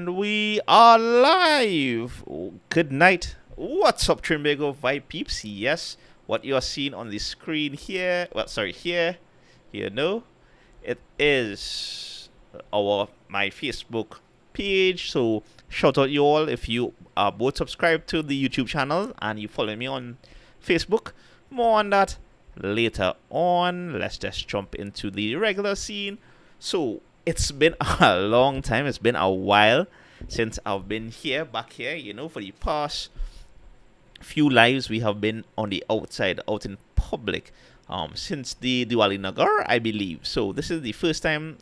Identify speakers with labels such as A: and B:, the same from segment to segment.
A: And we are live. Good night. What's up, Trinbago vibe peeps? Yes, what you are seeing on the screen here. Well, sorry, here. No, it is my Facebook page. So shout out you all if you are both subscribed to the YouTube channel and you follow me on Facebook. More on that later on. Let's just jump into the regular scene. So it's been a long time. It's been a while since I've been back here, for the past few lives we have been on the outside, out in public, since the Diwali Nagar, I believe. So this is the first time,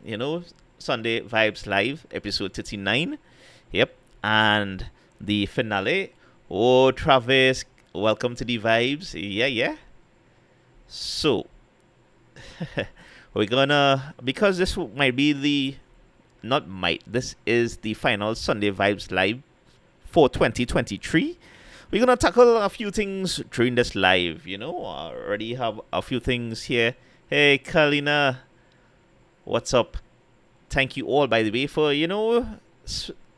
A: Sunday Vibes Live, episode 39. Yep. And the finale. Oh, Travis, welcome to the Vibes. Yeah. So, we're gonna, because this might be this is the final Sunday Vibes Live for 2023. We're gonna tackle a few things during this live, I already have a few things here. Hey, Kalina, what's up? Thank you all, by the way, for,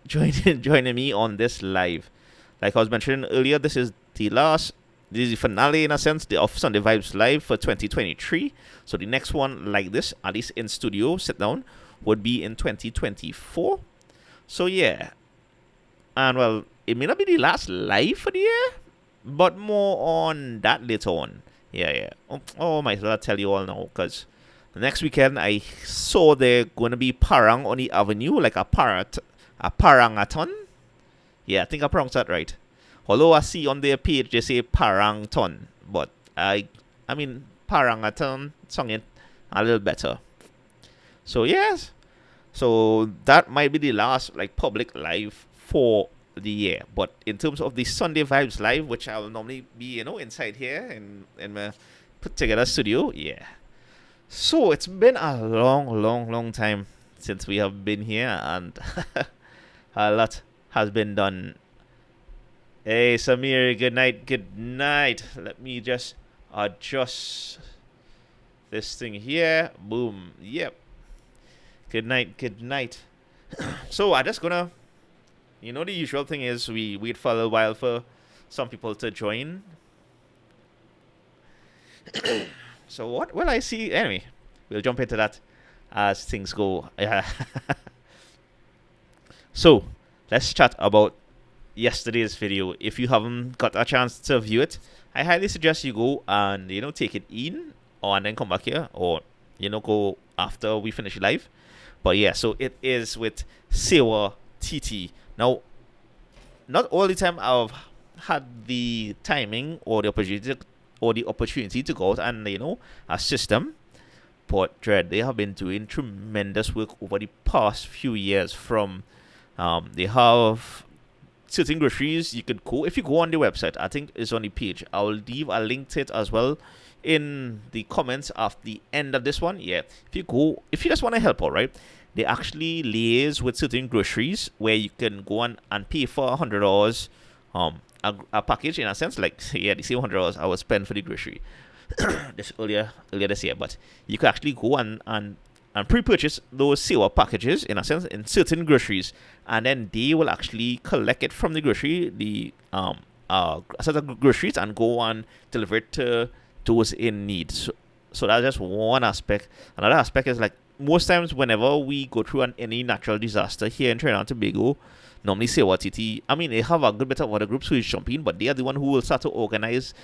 A: joining me on this live. Like I was mentioning earlier, this is the finale, in a sense, of Sunday Vibes Live for 2023. So the next one like this, at least in studio, sit down, would be in 2024. So yeah. And well, it may not be the last live for the year, but more on that later on. Yeah. Oh, might as well tell you all now, because the next weekend I saw they're going to be parang on the avenue, like a parangathon. Yeah, I think I pronounced that right. Although I see on their page they say parangton, but I mean parangathon sung it a little better. So yes, so that might be the last public live for the year. But in terms of the Sunday Vibes Live, which I will normally be inside here in my put together studio, yeah. So it's been a long time since we have been here, and a lot has been done. Hey, Samir, good night. Let me just adjust this thing here. Boom. Yep. Good night. So I just gonna, the usual thing is we wait for a little while for some people to join. So what will I see? Anyway, we'll jump into that as things go. So let's chat about yesterday's video. If you haven't got a chance to view it, I highly suggest you go and take it in, and then come back here, or go after we finish live. But yeah, so it is with Sewa TT. Now, not all the time I've had the timing or the opportunity to go out and assist them, but Dread, they have been doing tremendous work over the past few years. From they have certain groceries you could go. If you go on the website, I think it's on the page. I'll leave a link to it as well in the comments after the end of this one. Yeah, if you just want to help out, right? They actually liaise with certain groceries where you can go on and pay for $100, a package, in a sense, the same $100 I would spend for the grocery this earlier this year. But you could actually go and pre-purchase those Sewa packages, in a sense, in certain groceries, and then they will actually collect it from the grocery, a set of groceries, and go and deliver it to those in need. So that's just one aspect. Another aspect is most times whenever we go through any natural disaster here in Trinidad and Tobago, normally Sewa TT, I mean, they have a good bit of other groups who is jumping, but they are the one who will start to organize,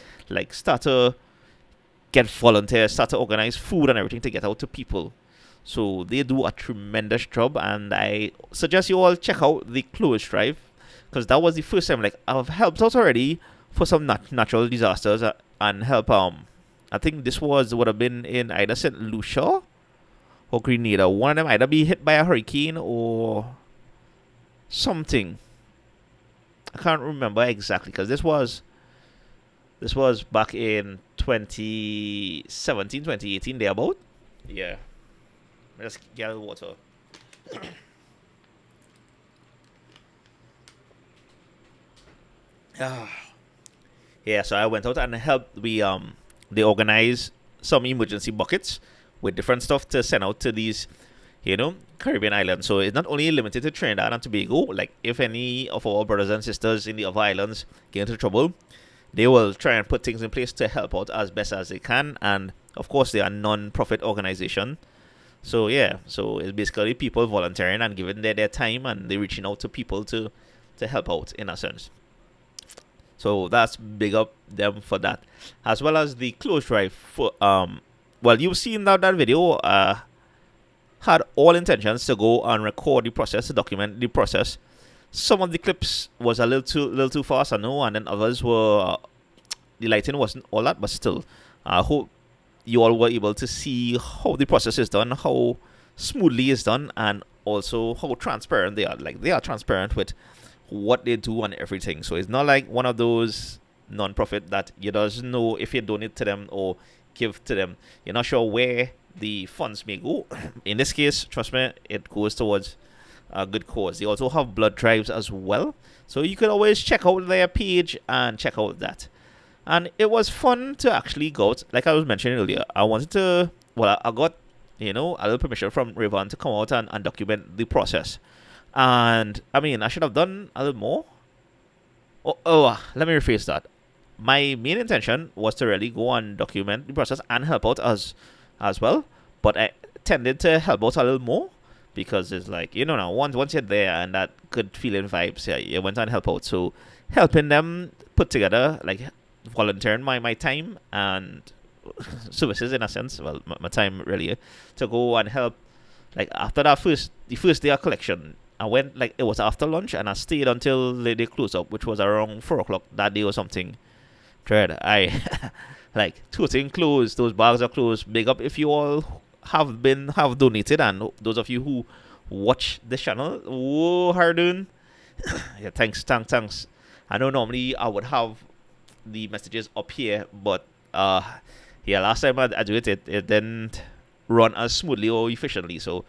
A: start to get volunteers, start to organize food and everything to get out to people. So they do a tremendous job, and I suggest you all check out the clothes drive, because that was the first time I've helped out already for some natural disasters, and help. I think this would have been in either St. Lucia or Grenada. One of them either be hit by a hurricane or something. I can't remember exactly, because this was back in 2017, 2018, thereabout. Yeah. Let's get the water. Yeah, so I went out and helped. They organize some emergency buckets with different stuff to send out to these, Caribbean islands. So it's not only limited to Trinidad and Tobago. Like if any of our brothers and sisters in the other islands get into trouble, they will try and put things in place to help out as best as they can. And of course, they are non-profit organization. So yeah, so it's basically people volunteering and giving their time, and they reaching out to people to help out in a sense. So that's big up them for that, as well as the clothes drive. For well, you've seen that video. Had all intentions to go and record the process, to document the process. Some of the clips was a little too fast, I know, and then others were the lighting wasn't all that, but still, I hope you all were able to see how the process is done, how smoothly it's done, and also how transparent they are. Like they are transparent with what they do and everything. So it's not like one of those non-profit that you doesn't know if you donate to them or give to them. You're not sure where the funds may go. In this case, trust me, it goes towards a good cause. They also have blood drives as well, so you could always check out their page and check out that. And it was fun to actually go out. Like I was mentioning earlier, I wanted to, well, I got a little permission from Rivan to come out and document the process. And I mean, I should have done a little more. Let me rephrase that. My main intention was to really go and document the process and help out as well, but I tended to help out a little more because it's like, now once you're there and that good feeling vibes, yeah, you went and help out. So helping them put together, like volunteering my time and services in a sense, well, my time really, to go and help. Like after the first day of collection, I went, like it was after lunch, and I stayed until they closed up, which was around 4 o'clock that day or something. Dread, I like toting clothes, those bags are closed. Big up if you all have donated, and those of you who watch the channel. Whoa, Hardun. Yeah, thanks. I know normally I would have the messages up here, but yeah, last time I do it didn't run as smoothly or efficiently. So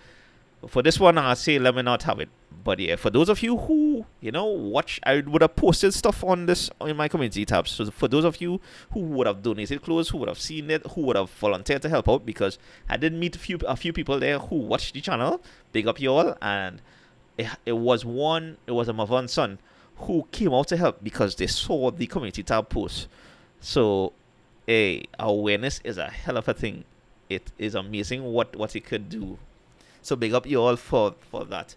A: for this one, I say let me not have it. But yeah, for those of you who watch, I would have posted stuff on this in my community tabs. So for those of you who would have donated clothes, who would have seen it, who would have volunteered to help out, because I did meet a few people there who watched the channel. Big up you all. And it was a Mavan son who came out to help because they saw the community tab post. So awareness is a hell of a thing. It is amazing what it could do. So big up you all for that.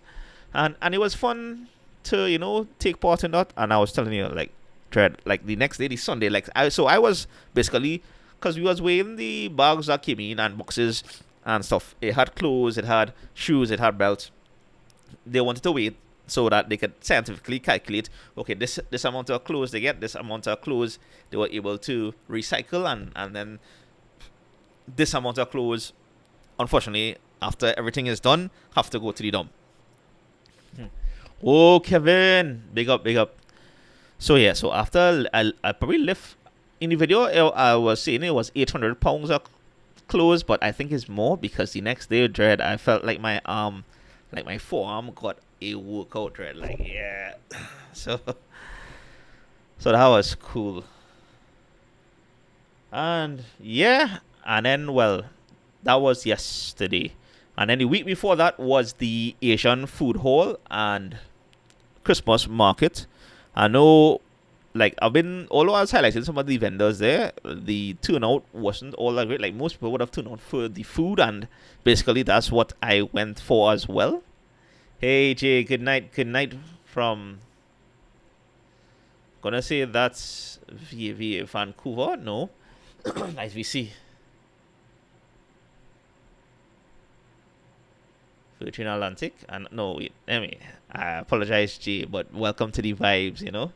A: And it was fun to take part in that. And I was telling you, like, Dread, like the next day, the Sunday, like I was basically, because we was weighing the bags that came in and boxes and stuff. It had clothes, it had shoes, it had belts. They wanted to wait so that they could scientifically calculate, okay, this amount of clothes they get, this amount of clothes they were able to recycle, and then this amount of clothes, unfortunately, after everything is done, have to go to the dump. Oh, Kevin, big up. So yeah, so after I probably left in the video, I was saying it was 800 pounds of clothes, but I think it's more because the next day, Dread, I felt like my forearm got a workout, Dread. Like, yeah. So that was cool. And yeah, and then, well, that was yesterday. And then the week before that was the Asian food hall and Christmas market. I know, like, although I was highlighting some of the vendors there, the turnout wasn't all that great. Like, most people would have turned out for the food, and basically that's what I went for as well. Hey, Jay, good night from, gonna say that's Vancouver? No. Nice VC. Virgin Atlantic. And no, wait, I apologize, Jay, but welcome to the vibes,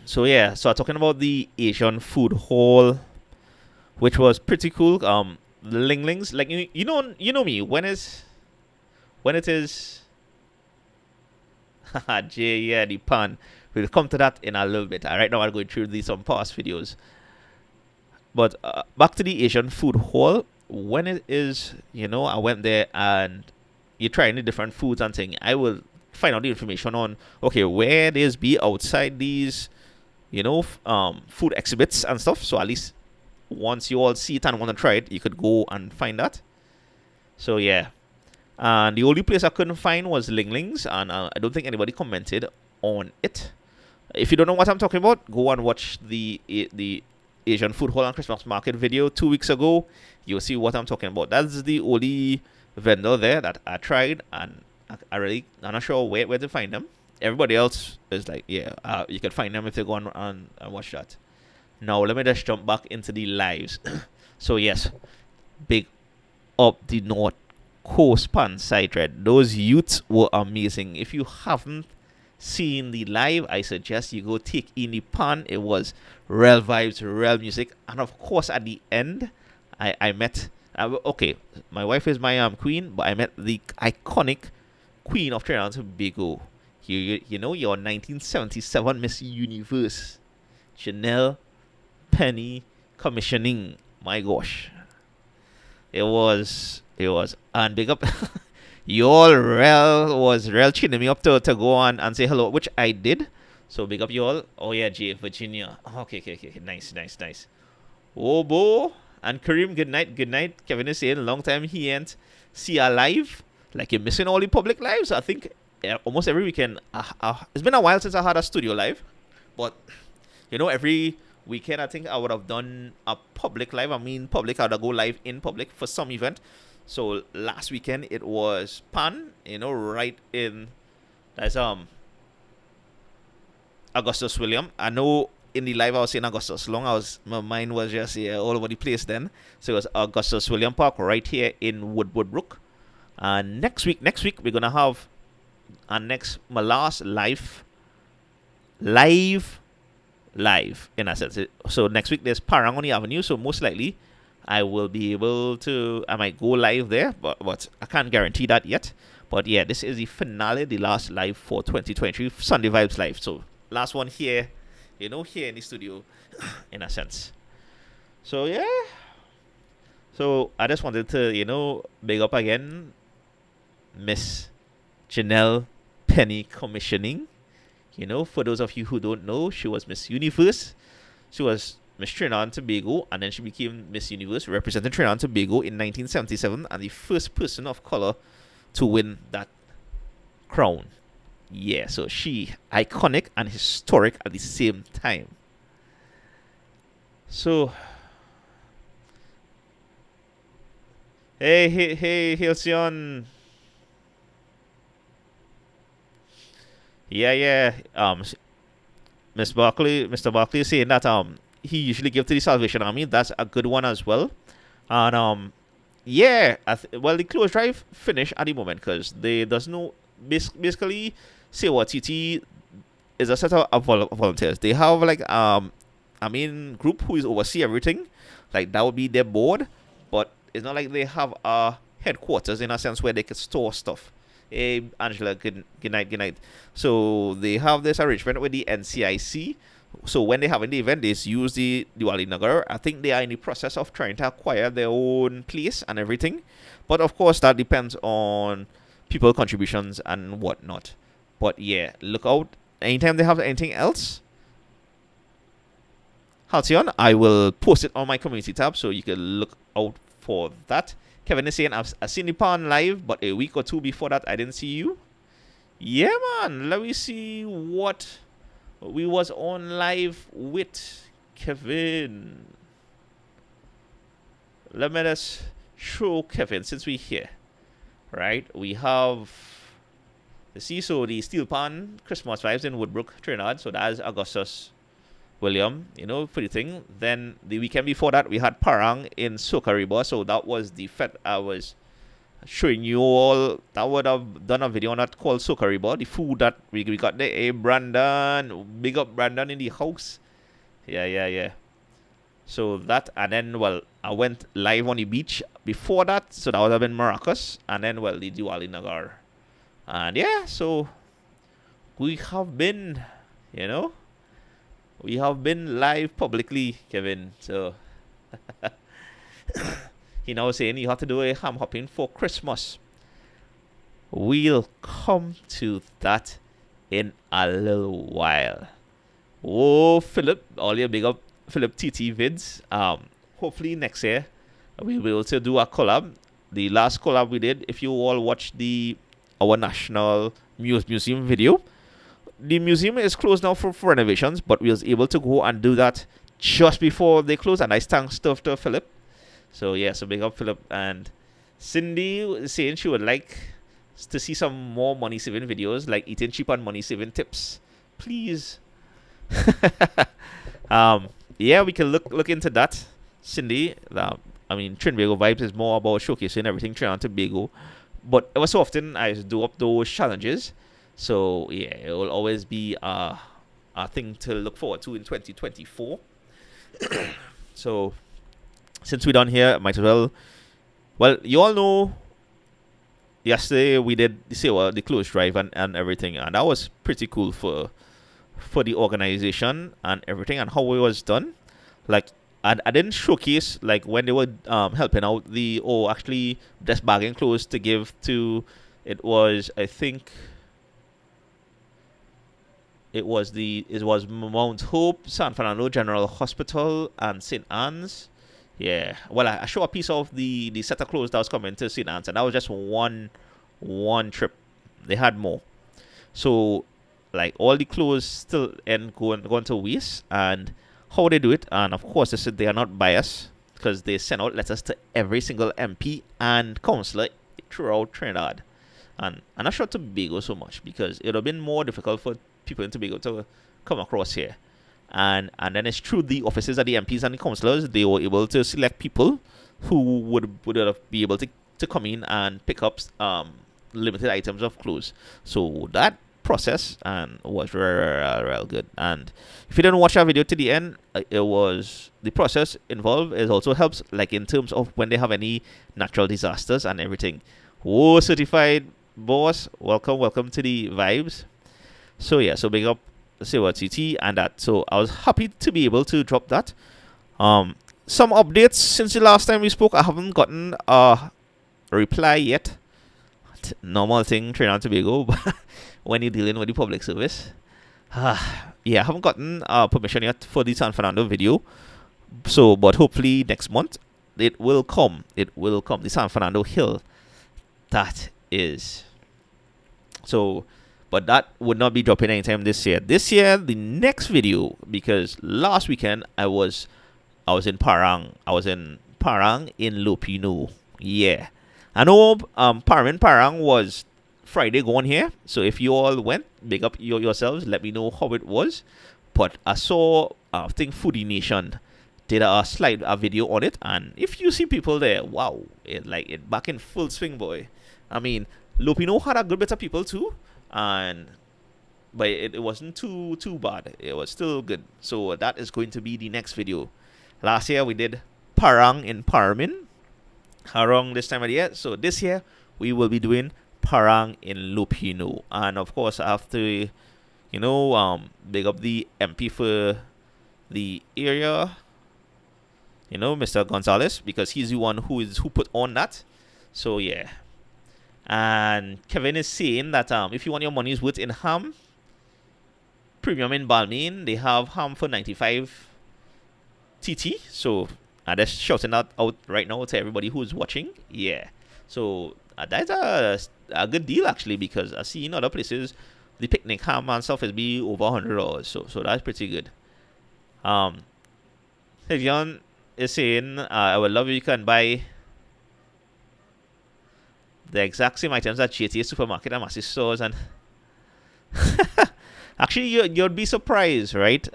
A: So yeah, so I'm talking about the Asian food hall, which was pretty cool. Ling Lings, like you know me, when it is haha, Jay, yeah, the pan. We'll come to that in a little bit. Right now I'm going through some past videos. But back to the Asian food hall. When it is, I went there and you're trying the different foods and things. I will find out the information on, okay, where there's be outside these, food exhibits and stuff. So at least once you all see it and want to try it, you could go and find that. So yeah. And the only place I couldn't find was Ling Ling's, and I don't think anybody commented on it. If you don't know what I'm talking about, go and watch the Asian Food Hall and Christmas Market video 2 weeks ago. You'll see what I'm talking about. That's the only vendor there that I tried, and I'm not sure where to find them. Everybody else is like, yeah, you can find them if you go on and watch that. Now let me just jump back into the lives. So yes, big up the North Coast Pan side thread. Those youths were amazing. If you haven't seen the live, I suggest you go take in the pan. It was real vibes, real music, and of course at the end, I met. Okay, my wife is my queen, but I met the iconic queen of Trinidad and Tobago. You know your 1977 Miss Universe, Chanel Penny commissioning. My gosh, it was and big up. You all was real chinning me up to go on and say hello, which I did. So big up you all. Oh yeah, Jay, Virginia. Okay. Nice. Obo and Kareem, good night. Kevin is saying long time he ain't see a live. Like you're missing all the public lives. I think almost every weekend. It's been a while since I had a studio live, but every weekend I think I would have done a public live. I mean public, I would go live in public for some event. So last weekend it was Pan, right in that's Augustus William. I know in the live I was saying Augustus Long. My mind was just all over the place then. So it was Augustus William Park right here in Woodbrook. And next week we're gonna have my last live in a sense. So next week there's Parang on the Avenue. So most likely I will be able to. I might go live there, but I can't guarantee that yet. But yeah, this is the finale, the last live for 2023 Sunday Vibes Live. So last one here, here in the studio, in a sense. So yeah. So I just wanted to, big up again, Miss Janelle Penny commissioning. For those of you who don't know, she was Miss Universe. She was Miss Trinidad and Tobago, and then she became Miss Universe, representing Trinidad and Tobago in 1977, and the first person of color to win that crown. Yeah, so she iconic and historic at the same time. So, hey, Hilcyon. Yeah. Mr. Barkley is saying that he usually give to the Salvation Army. That's a good one as well. And yeah, the clothes drive finished at the moment because they does no basically say what TT is a set of volunteers. They have like group who is oversee everything. Like that would be their board, but it's not like they have a headquarters in a sense where they can store stuff. Hey Angela, good night. So they have this arrangement with the NCIC. So when they have the event, they use the Diwali Nagar. I think they are in the process of trying to acquire their own place and everything. But of course, that depends on people contributions and whatnot. But yeah, look out. Anytime they have anything else, Halcyon, I will post it on my community tab so you can look out for that. Kevin is saying, I've seen the Pan live, but a week or two before that, I didn't see you. Yeah, man. Let me see what we was on live with Kevin. Let me just show Kevin since we're here. Right? We have the Steel Pan Christmas vibes in Woodbrook, Trinidad. So that's Augustus William, pretty thing. Then the weekend before that, we had Parang in Sokariba. So that was the fete I was showing you all. That would have done a video on that called Sokariba. The food that we got there. Hey, Brandon. Big up Brandon in the house. Yeah. So that, and then, I went live on the beach before that. So that would have been Maracas. And then, the Diwali Nagar. And yeah, so we have been, we have been live publicly, Kevin. So he now saying you have to do a ham hopping for Christmas. We'll come to that in a little while. Oh, Philip, all your big up Philip TT vids. Hopefully next year we'll be able to do a collab. the last collab we did, if you all watched our national museum video, the museum is closed now for renovations, but we was able to go and do that just before they closed, and I thanks stuff to Philip. So yeah, so big up Philip. And Cindy is saying she would like to see some more money saving videos, like eating cheap and money saving tips, please. Yeah, we can look into that, Cindy. I mean, Trinbago Vibes is more about showcasing everything Trinidad and Tobago, but ever so often I do up those challenges. So yeah, it will always be a thing to look forward to in 2024. So since we're done here, might as well. Well, you all know yesterday we did the clothes drive and everything, and that was pretty cool for the organization and everything and how it was done. Like I didn't showcase like when they were helping out actually best bargain clothes to give to. It was, I think it was Mount Hope, San Fernando General Hospital, and St. Anne's. Yeah, well, I show a piece of the set of clothes that was coming to St. Anne's, and that was just one trip. They had more, so like all the clothes still end going to waste. And how they do it, and of course they said they are not biased because they send out letters to every single MP and councillor throughout Trinidad, and not sure Tobago so much because it would have been more difficult for people in Tobago to come across here. And then it's through the offices of the MPs and the councillors, they were able to select people who would be able to come in and pick up limited items of clothes. So that process and was real good. And if you didn't watch our video to the end, it was the process involved. It also helps like in terms of when they have any natural disasters and everything. Whoa, certified boss, welcome to the vibes. So yeah, so big up CT and that. So I was happy to be able to drop that. Some updates since the last time we spoke. I haven't gotten a reply yet. Normal thing, Trinidad and Tobago, but when you're dealing with the public service. Yeah, I haven't gotten permission yet for the San Fernando video. So, but hopefully next month it will come. It will come. The San Fernando Hill. That is. So, but that would not be dropping anytime this year. This year, the next video, because last weekend I was in Parang. I was in Parang in Lupino. Yeah. I know Parang was Friday going here. So if you all went, big up yourselves. Let me know how it was. But I saw, I think Foodie Nation did a video on it. And if you see people there, wow. It back in full swing, boy. I mean, Lupino had a good bit of people too. But it wasn't too bad. It was still good. So that is going to be the next video. Last year we did Parang in Paramin. Harong this time of the year. So this year we will be doing Parang in Lupino. And of course I have to, big up the MP for the area, Mr. Gonzalez, because he's the one who put on that. So yeah. And Kevin is saying that if you want your money's worth in ham, premium in Balmain, they have ham for 95 TT. So I'm just shouting that out right now to everybody who's watching. Yeah. So that's a good deal actually, because I see in other places the picnic ham and stuff is be over $100. So that's pretty good. John is saying I would love if you can buy the exact same items at GTA Supermarket and Massive stores, and actually you'd be surprised, right?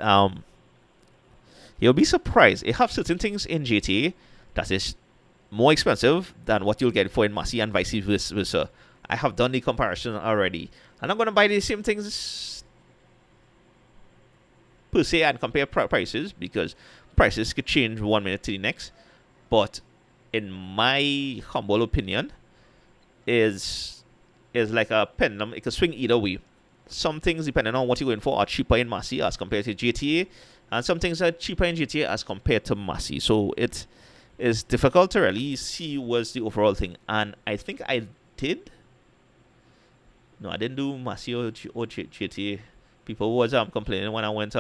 A: You'll be surprised. They have certain things in GTA that is more expensive than what you'll get for in Massy and vice versa. I have done the comparison already. I'm not going to buy the same things per se and compare prices, because prices could change 1 minute to the next. But in my humble opinion, is like a pendulum. It can swing either way. Some things, depending on what you're going for, are cheaper in Massy as compared to GTA, and some things are cheaper in GTA as compared to Massy. So it is difficult to really see what's the overall thing. And I think I did. No, I didn't do Massy or GTA. People was complaining when I went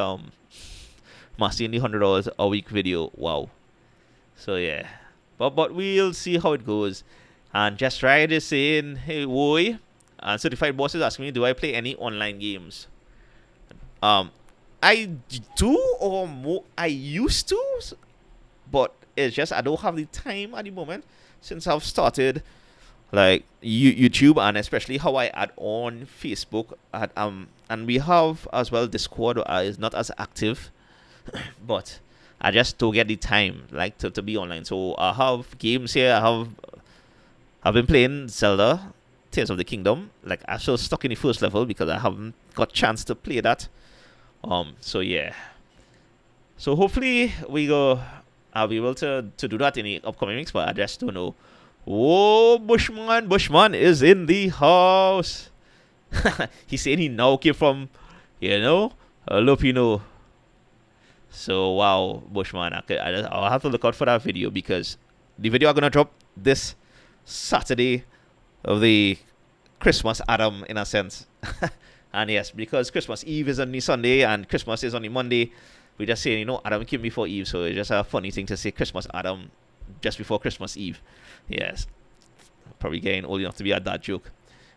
A: Massy in the $100 a week video. Wow. So yeah, but we'll see how it goes. And Just Ride is saying, hey, boy. And Certified Boss is asking me, do I play any online games? Um, I do, or more. I used to, but it's just I don't have the time at the moment since I've started like YouTube, and especially how I add on Facebook. And we have as well Discord is not as active, but I just don't get the time like to be online. So I have games here. I've been playing Zelda Tears of the Kingdom. Like I'm still stuck in the first level because I haven't got chance to play that. So yeah. So hopefully I'll be able to do that in the upcoming weeks, but I just don't know. Oh, Bushman is in the house. He said he now came from, Lupino. So wow, Bushman, I'll have to look out for that video, because the video I'm gonna drop this Saturday of the Christmas Adam, in a sense. And yes, because Christmas Eve is on the Sunday and Christmas is on the Monday, we just say, Adam came before Eve, so it's just a funny thing to say Christmas Adam just before Christmas Eve. Yes, probably getting old enough to be at that joke.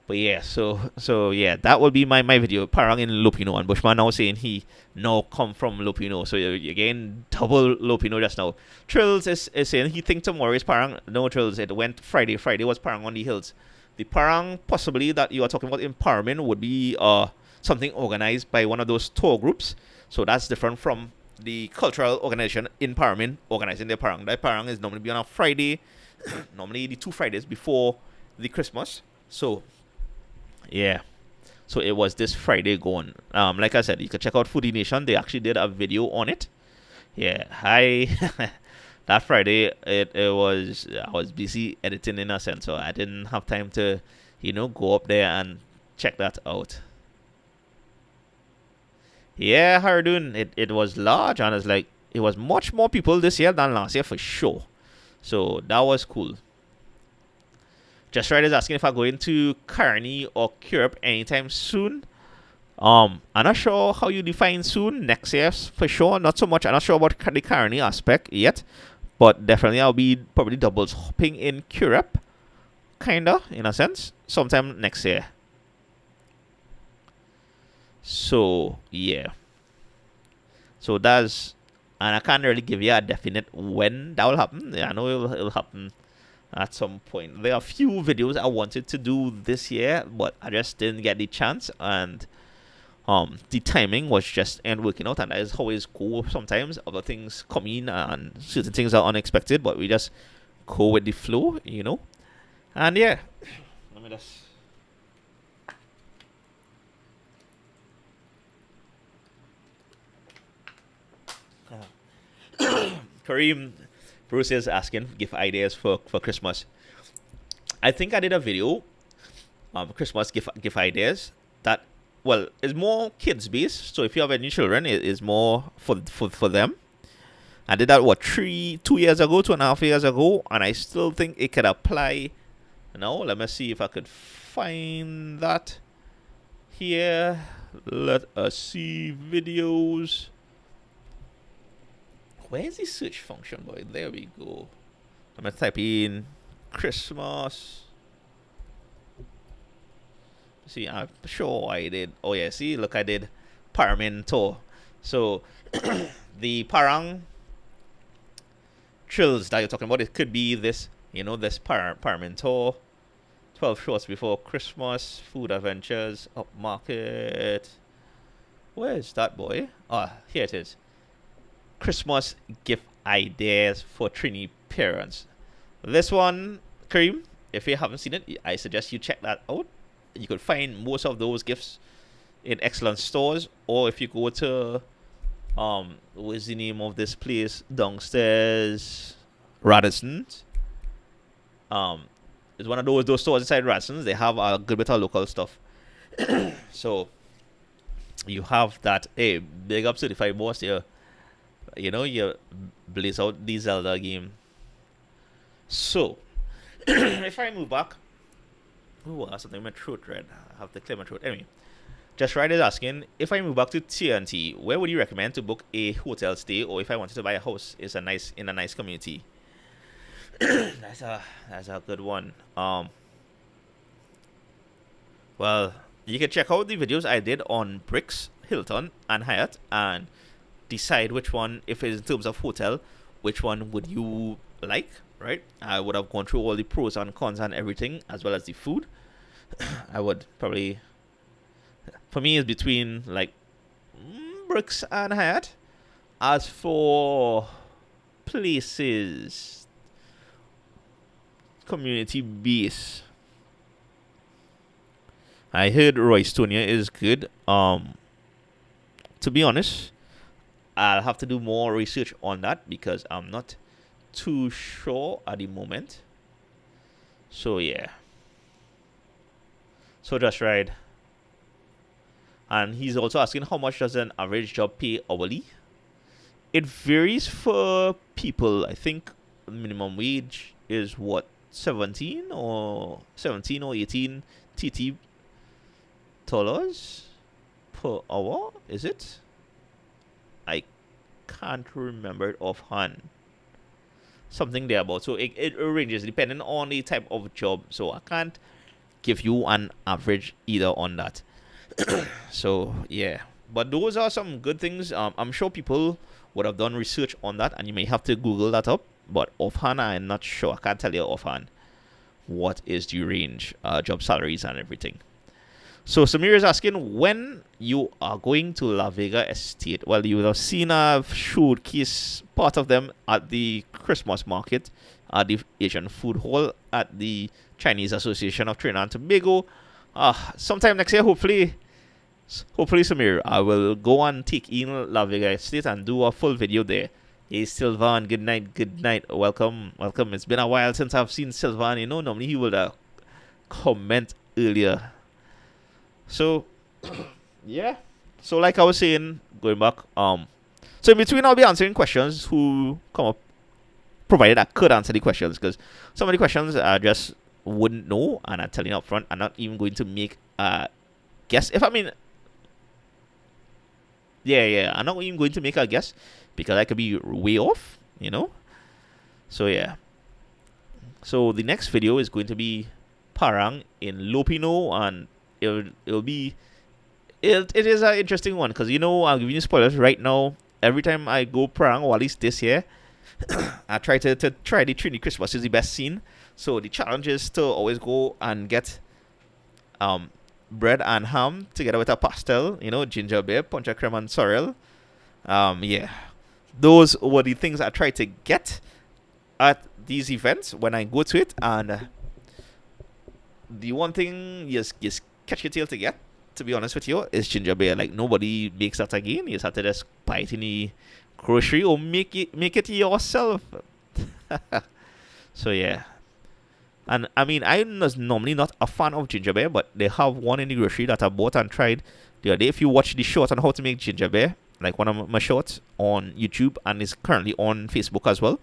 A: But yeah, so yeah, that will be my video. Parang in Lupino, and Bushman now saying he now come from Lupino. So you're getting double Lupino just now. Trills is saying he think tomorrow is Parang. No, Trills, it went Friday. Friday was Parang on the hills. The Parang possibly that you are talking about empowerment would be something organized by one of those tour groups. So that's different from the cultural organization empowerment organizing their Parang. That Parang is normally be on a Friday, normally the 2 Fridays before the Christmas. So yeah, so it was this Friday going. Like I said, you can check out Foodie Nation. They actually did a video on it. Yeah, that Friday I was busy editing, in a sense, so I didn't have time to, go up there and check that out. Yeah, Hardoon, it was large, and it's like it was much more people this year than last year for sure. So that was cool. Just Right is asking if I go into Carney or Curup anytime soon. I'm not sure how you define soon. Next year for sure. Not so much. I'm not sure about the Carney aspect yet, but definitely I'll be probably doubles hopping in Curup, kinda, in a sense, sometime next year. So yeah. So that's, and I can't really give you a definite when that will happen. Yeah, I know it'll happen at some point. There are a few videos I wanted to do this year, but I just didn't get the chance, and the timing was just ain't working out, and that is always cool. Sometimes other things come in and certain things are unexpected, but we just go with the flow, And yeah, let me just. Kareem Bruce is asking gift ideas for Christmas. I think I did a video, Christmas gift ideas that, well, is more kids based. So if you have any children, it is more for them. I did that 2 years ago, 2.5 years ago, and I still think it could apply. Now let me see if I could find that here. Let us see videos. Where's the search function, boy? There we go. I'm gonna type in Christmas. See, I'm sure I did. Oh yeah, see, look, I did Paramento. So the Parang trills that you're talking about, it could be this, this Paramento. 12 shorts before Christmas, food adventures, upmarket. Where is that, boy? Ah, here it is. Christmas gift ideas for Trini parents. This one, Kareem, if you haven't seen it, I suggest you check that out. You could find most of those gifts in excellent stores, or if you go to what's the name of this place downstairs, Radisson's. It's one of those stores inside Radisson's. They have a good bit of local stuff. So you have that. Hey, big up Certified Boss here. You blaze out the Zelda game. So, if I move back, something in my throat, red. I have to clear my throat. Anyway, Just Right is asking if I move back to TNT, where would you recommend to book a hotel stay, or if I wanted to buy a house in a nice community? That's a good one. Well, you can check out the videos I did on Bricks, Hilton, and Hyatt, and decide which one, if it's in terms of hotel, which one would you like, right? I would have gone through all the pros and cons and everything, as well as the food. I would probably, for me, it's between like Bricks and Hyatt. As for places, community base, I heard Roystonia is good. To be honest, I'll have to do more research on that because I'm not too sure at the moment. So yeah. So just right. And he's also asking how much does an average job pay hourly? It varies for people. I think minimum wage is what, 17 or 18 TT dollars per hour, is it? I can't remember it offhand. Something there about. So it ranges depending on the type of job. So I can't give you an average either on that. So yeah. But those are some good things. I'm sure people would have done research on that, and you may have to Google that up. But offhand, I'm not sure. I can't tell you offhand what is the range, job salaries and everything. So Samir is asking when you are going to La Vega Estate. Well, you will have seen a showcase part of them at the Christmas market, at the Asian Food Hall, at the Chinese Association of Trinidad and Tobago. Sometime next year, hopefully, Samir, I will go and take in La Vega Estate and do a full video there. Hey, Sylvan, good night, welcome. It's been a while since I've seen Sylvan. Normally he would comment earlier. So, yeah. So, like I was saying, going back, so in between, I'll be answering questions who come up, provided I could answer the questions, because some of the questions I just wouldn't know, and I'm telling you up front, I'm not even going to make a guess. Yeah, I'm not even going to make a guess because I could be way off, So yeah. So the next video is going to be Parang in Lopino, and it'll be it is an interesting one because I'm giving you spoilers right now. Every time I go Parang, or at least this year, I try to try the Trinity Christmas is the best scene. So the challenge is to always go and get bread and ham together with a pastel, ginger beer, poncha creme and sorrel. Yeah. Those were the things I try to get at these events when I go to it, and the one thing you just catch your tail to get, to be honest with you, is ginger beer. Like nobody makes that again. You just have to just buy it in the grocery or make it yourself. So yeah. And I mean, I'm normally not a fan of ginger beer, but they have one in the grocery that I bought and tried the other day. If you watch the short on how to make ginger beer, like one of my shorts on YouTube, and is currently on Facebook as well.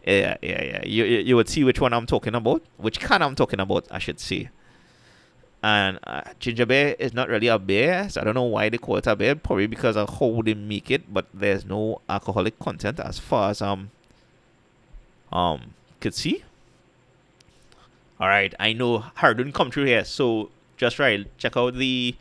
A: Yeah. You would see which one I'm talking about, which kind I'm talking about, I should say. And ginger beer is not really a beer, so I don't know why they call it a beer. Probably because of how they make it, but there's no alcoholic content as far as could see. All right, I know Hardun come through here, so just right. Check out the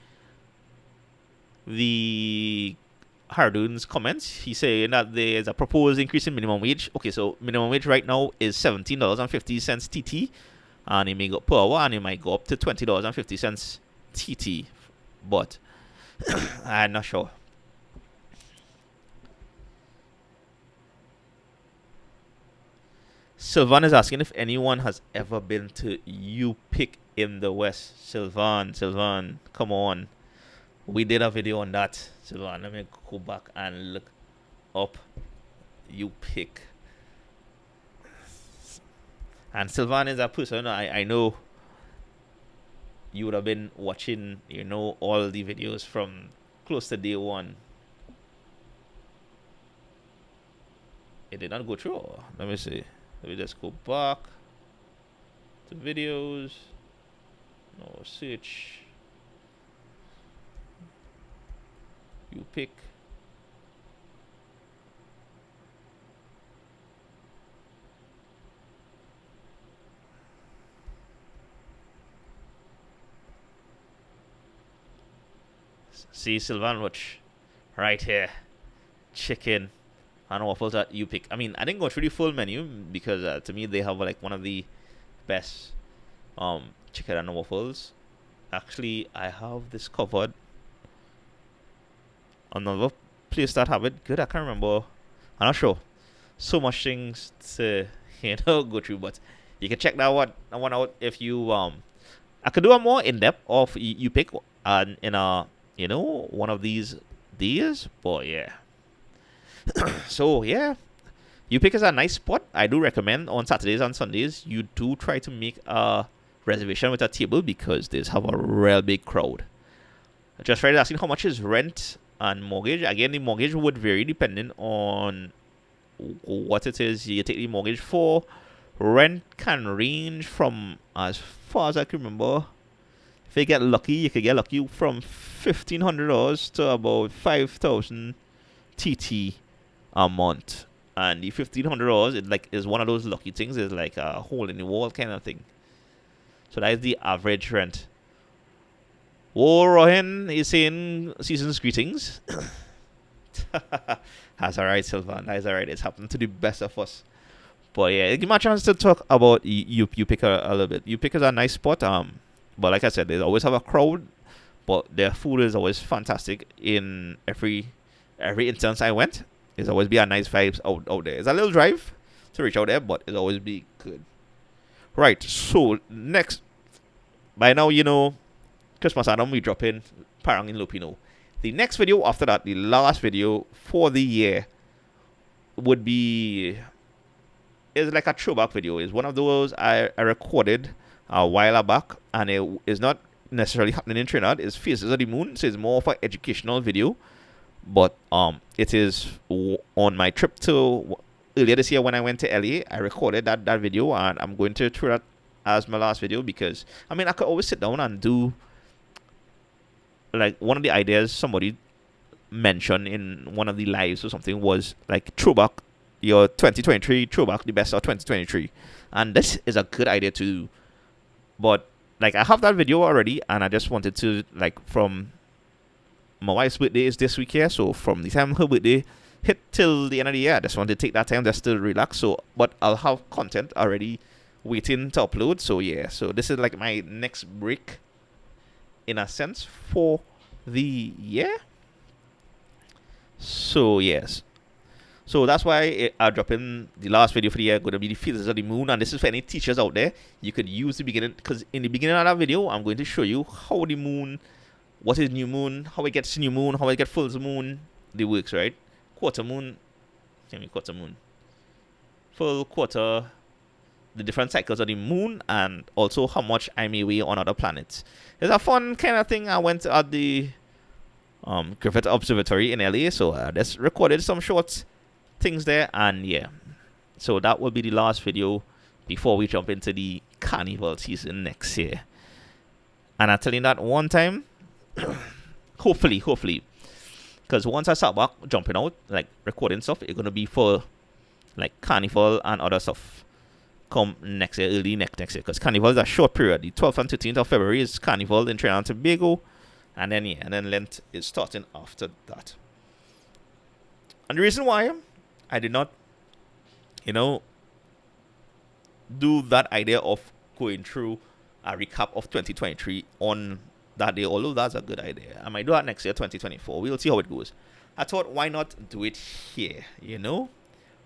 A: Hardun's comments. He's saying that there's a proposed increase in minimum wage. Okay, so minimum wage right now is $17.50 TT, and it may go per hour, and it might go up to $20.50 TT, but I'm not sure. Sylvan is asking if anyone has ever been to U-Pick in the West. Sylvan, come on. We did a video on that. Sylvan, let me go back and look up U-Pick. And Sylvan is a person I know you would have been watching, all the videos from close to day one. It did not go through. Let me see. Let me just go back to videos. No, search. You pick. See Sylvan Roach right here. Chicken and waffles that you pick. I mean, I didn't go through the full menu because to me they have like one of the best chicken and waffles. Actually, I have this covered. Another place that have it good. I can't remember. I'm not sure. So much things to go through, but you can check that one out if you I could do a more in depth of you pick in a one of these days, but yeah. So yeah, you pick is a nice spot. I do recommend on Saturdays and Sundays you do try to make a reservation with a table because they have a real big crowd. Just right asking how much is rent and mortgage. Again, the mortgage would vary depending on what it is you take the mortgage for. Rent can range from, as far as I can remember, if you get lucky, you could get lucky from $1,500 to about 5,000 TT a month. And the $1,500 is one of those lucky things. It's like a hole in the wall kind of thing. So that is the average rent. Oh, Rohan is saying season's greetings. That's alright, Sylvan. That's alright. It's happened to the best of us. But yeah, give me a chance to talk about you pick a little bit. You pick is a nice spot. But like I said, they always have a crowd, but their food is always fantastic. In every instance I went, there's always be a nice vibes out there. It's a little drive to reach out there, but it'll always be good. Right. So next, by now Christmas Adam we drop in Parang in Lupino. The next video after that, the last video for the year, would be is like a throwback video. It's one of those I recorded a while back, and it is not necessarily happening in Trinidad. It's Faces of the Moon, so it's more of an educational video. But it is on my trip to earlier this year when I went to LA. I recorded that video, and I'm going to throw that as my last video because I mean I could always sit down and do like one of the ideas somebody mentioned in one of the lives or something was like throwback your 2023 throwback, the best of 2023, and this is a good idea to do. But like I have that video already, and I just wanted to like from my wife's birthday is this week here, so from the time her birthday hit till the end of the year, I just wanted to take that time just to relax. So, but I'll have content already waiting to upload. So yeah, so this is like my next break, in a sense, for the year. So yes, so that's why I'll drop in the last video for the year. Going to be the Phases of the Moon, and this is for any teachers out there. You could use the beginning, because in the beginning of that video, I'm going to show you how the moon, what is new moon, how it gets new moon, how it gets full moon, the works, right? Quarter moon, quarter moon, full quarter, the different cycles of the moon, and also how much I may weigh on other planets. It's a fun kind of thing. I went at the Griffith Observatory in LA, so I just recorded some short things there, and yeah, so that will be the last video before we jump into the carnival season next year. And I'm telling that one time, hopefully, because once I start back jumping out, like recording stuff, it's gonna be for like carnival and other stuff come next year, early next year, because carnival is a short period. The 12th and 13th of February is carnival in Trinidad and Tobago, and then Lent is starting after that. And the reason why I did not, do that idea of going through a recap of 2023 on that day, although that's a good idea. I might do that next year, 2024. We'll see how it goes. I thought, why not do it here,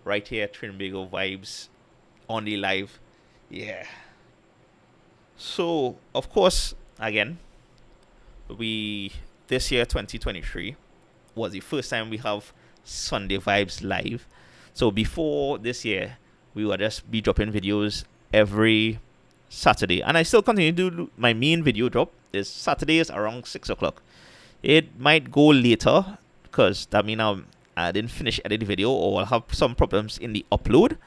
A: right here, Trinbago vibes on the live. Yeah. So, of course, again, this year, 2023, was the first time we have Sunday Vibes live. So before this year, we would just be dropping videos every Saturday, and I still continue to do my main video drop is Saturdays around 6 o'clock. It might go later because that means I didn't finish editing the video, or I'll have some problems in the upload,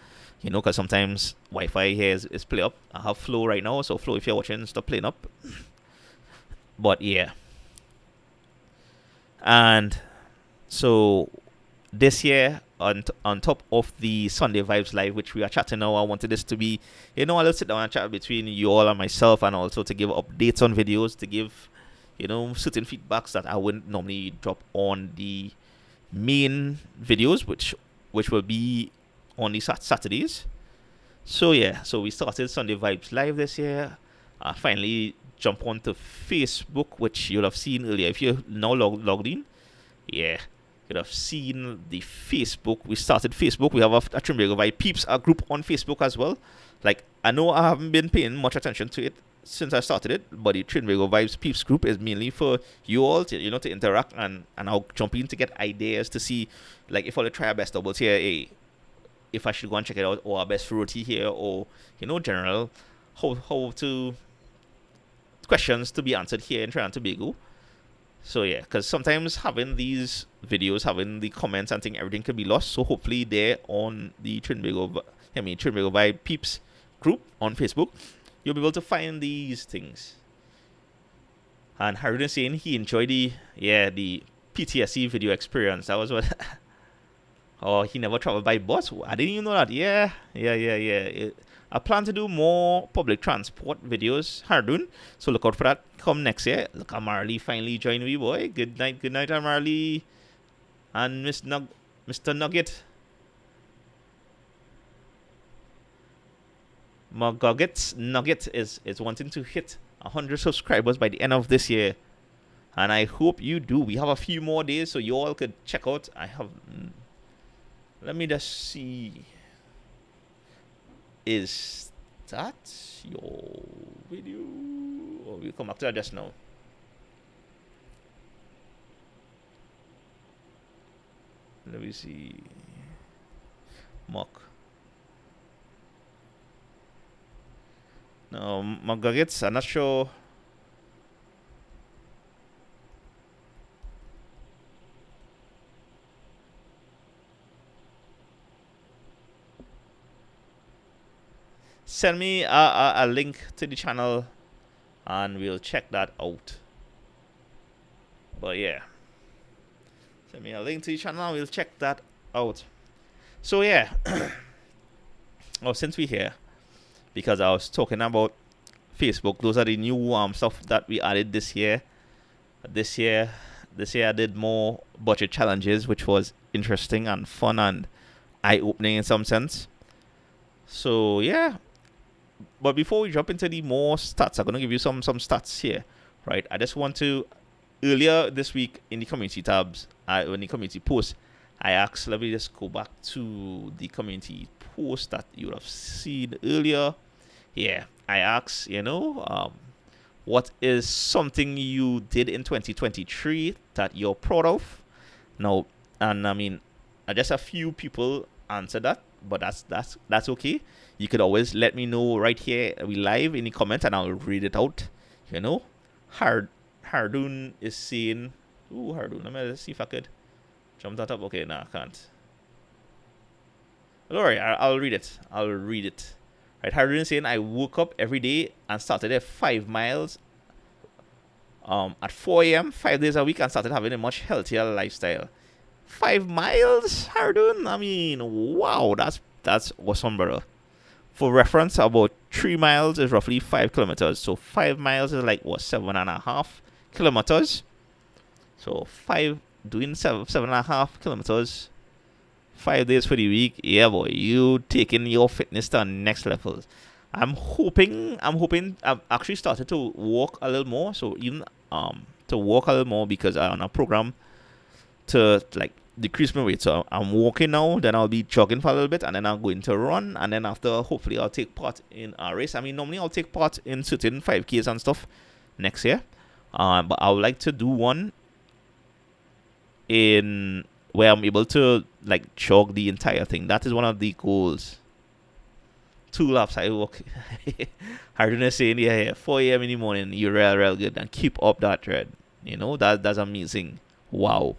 A: because sometimes Wi-Fi here is play up. I have Flow right now, so Flow, if you're watching, stop playing up. But yeah, and so this year, on top of the Sunday Vibes Live, which we are chatting now, I wanted this to be, a little sit down and chat between you all and myself, and also to give updates on videos, to give, certain feedbacks that I wouldn't normally drop on the main videos, which will be on the Saturdays. So yeah, so we started Sunday Vibes Live this year. Finally jump onto Facebook, which you'll have seen earlier. If you're now logged in, yeah, you'll have seen the Facebook. We started Facebook. We have a Trinbago Vibe Peeps group on Facebook as well. Like, I know I haven't been paying much attention to it since I started it, but the Trinbago Vibes Peeps group is mainly for you all to to interact, and I'll jump in to get ideas to see, like, if I want to try our best doubles here, if I should go and check it out, or our best fruity here, or general how to questions to be answered here in Trinidad and Tobago. So yeah, because sometimes having these videos, having the comments and thing, everything can be lost. So hopefully there on the Trinbago Vibe Peeps group on Facebook, you'll be able to find these things. And Harun is saying he enjoyed the PTSD video experience. That was what. Oh, he never traveled by bus. I didn't even know that. Yeah. I plan to do more public transport videos, Harun. So look out for that come next year. Look, Marley finally joined me, boy. Good night, Marley. And Mr. Nugget. Nugget is wanting to hit 100 subscribers by the end of this year. And I hope you do. We have a few more days, so you all could check out. Let me just see. Is that your video? Or we'll come back to that just now. Let me see. Mock. No, Magaggets, I'm not sure. Send me a link to the channel and we'll check that out. But yeah, send me a link to the channel and we'll check that out. So yeah, since we're here, because I was talking about Facebook, those are the new stuff that we added this year. This year I did more budget challenges, which was interesting and fun and eye-opening in some sense. So yeah. But before we jump into the more stats, I'm going to give you some stats here, right? I just want to, earlier this week in the community tabs, in the community post, I asked, let me just go back to the community post that you would have seen earlier. Yeah, I asked, what is something you did in 2023 that you're proud of? Now, and I mean, just a few people answered that, but that's okay. You could always let me know right here, we live in the comments, and I'll read it out. Hardun is saying, Hardun, let me see if I could jump that up. Okay, no, I can't. Don't worry, I'll read it. Right, Hardun is saying, I woke up every day and started at 5 miles at 4 a.m. 5 days a week, and started having a much healthier lifestyle. 5 miles, Hardun? I mean, wow, that's awesome, brother. For reference, about 3 miles is roughly 5 kilometers. So 5 miles is like, 7.5 kilometers. So doing 7.5 kilometers, 5 days for the week. Yeah, boy, you taking your fitness to the next level. I'm hoping I've actually started to walk a little more. So even to walk a little more, because I'm on a program to like decrease my weight. So I'm walking now, then I'll be jogging for a little bit, and then I'm going to run, and then after, hopefully I'll take part in a race. I mean, normally I'll take part in certain 5Ks and stuff next year, but I would like to do one in where I'm able to like jog the entire thing. That is one of the goals. 2 laps I walk. Hardin is saying, yeah, 4 a.m. in the morning, you're real good, and keep up that trend. That's amazing. Wow.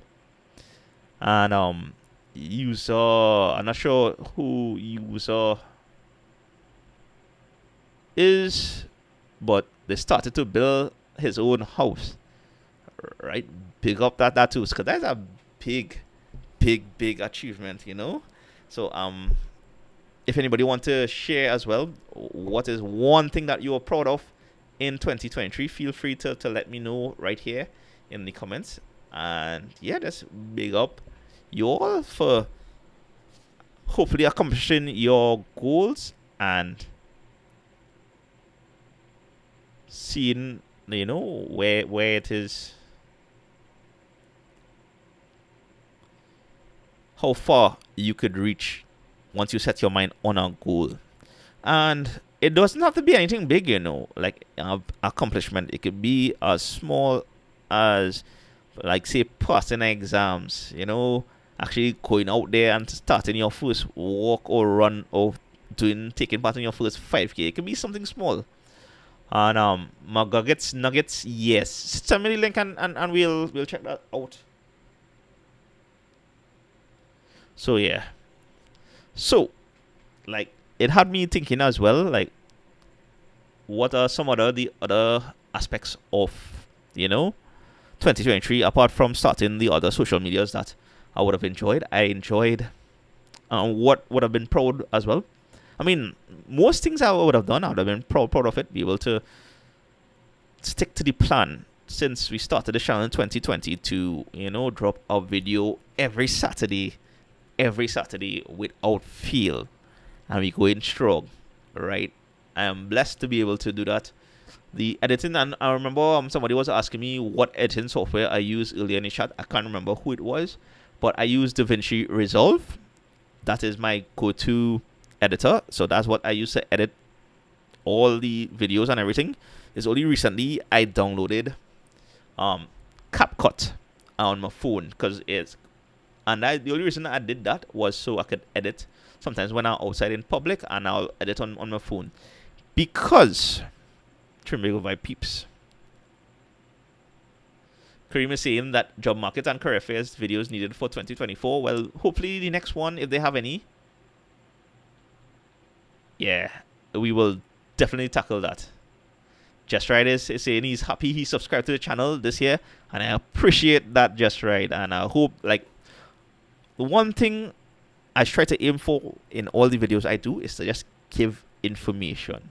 A: And user, I'm not sure who user is, but they started to build his own house, right? Big up that too, because that's a big achievement, So if anybody want to share as well, what is one thing that you are proud of in 2023, feel free to let me know right here in the comments. And yeah, just big up you all for hopefully accomplishing your goals and seeing, where it is, how far you could reach once you set your mind on a goal. And it doesn't have to be anything big, like accomplishment. It could be as small as, like, say, passing exams, actually going out there and starting your first walk or run or taking part in your first 5K. It could be something small. And my nuggets, yes. Send me the link and we'll check that out. So yeah. So, like, it had me thinking as well, like, what are some the other aspects of 2023 apart from starting the other social medias that I would have enjoyed. I enjoyed what would have been proud as well. I mean, most things I would have done, I would have been proud of it. Be able to stick to the plan since we started the channel in 2020 to drop a video every Saturday without fail, and we going strong, right? I am blessed to be able to do that. The editing, and I remember somebody was asking me what editing software I used earlier in the chat. I can't remember who it was, but I use DaVinci Resolve. That is my go-to editor, so that's what I use to edit all the videos and everything. It's only recently I downloaded CapCut on my phone, because the only reason I did that was so I could edit sometimes when I'm outside in public, and I'll edit on my phone. Because Trinbago by peeps. Kareem is saying that job market and career fairs videos needed for 2024. Well, hopefully the next one, if they have any, yeah, we will definitely tackle that. Just Right is saying he's happy he subscribed to the channel this year, and I appreciate that, Just Right. And I hope, like, the one thing I try to aim for in all the videos I do is to just give information.